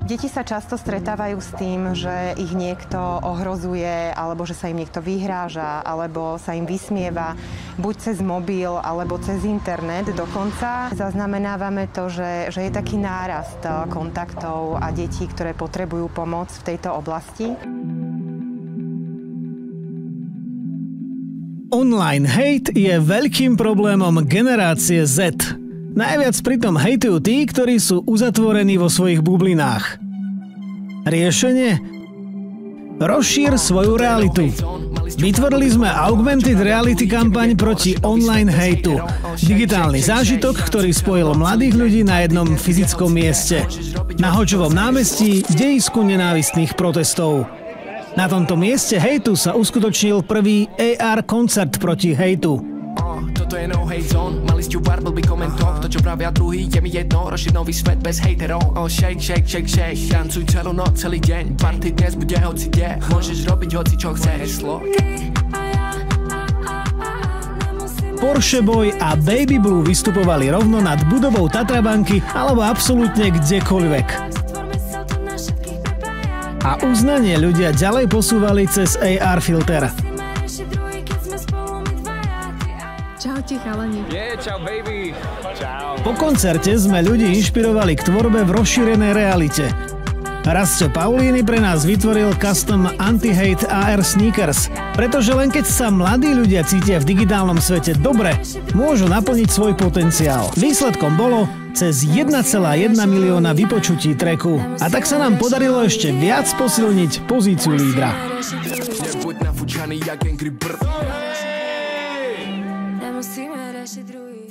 Deti sa často stretávajú s tým, že ich niekto ohrozuje, alebo že sa im niekto vyhráža, alebo sa im vysmieva, buď cez mobil, alebo cez internet. Dokonca zaznamenávame to, že je taký nárast kontaktov a detí, ktoré potrebujú pomoc v tejto oblasti. Online hate je veľkým problémom generácie Z. Najviac pritom hejtujú tí, ktorí sú uzatvorení vo svojich bublinách. Riešenie? Rozšír svoju realitu. Vytvorili sme augmented reality kampaň proti online hejtu. Digitálny zážitok, ktorý spojil mladých ľudí na jednom fyzickom mieste. Na Hočovom námestí dejisku nenávistných protestov. Na tomto mieste hejtu sa uskutočnil prvý AR koncert proti hejtu. Toto je no hate zone, mali ste pár blbý komentov. To čo pravia druhý, je mi jedno, rozšiť nový svet bez hejterov. Shake, shake, shake, shake, tancuj celú noc, celý deň. Party dnes bude hoci kde, môžeš robiť hoci čo chceš. Porsche Boy a Baby Blue vystupovali rovno nad budovou Tatrabanky alebo absolútne kdekoľvek. A uznanie ľudia ďalej posúvali cez AR filter. Čaute chalani. Čau baby. Čau. Po koncerte sme ľudí inšpirovali k tvorbe v rozšírenej realite. Rastio Paulíny pre nás vytvoril custom anti-hate AR sneakers, pretože len keď sa mladí ľudia cítia v digitálnom svete dobre, môžu naplniť svoj potenciál. Výsledkom bolo cez 1,1 milióna vypočutí tracku. A tak sa nám podarilo ešte viac posilniť pozíciu lídra. Nebuď nafúčaný jak Angry Bird.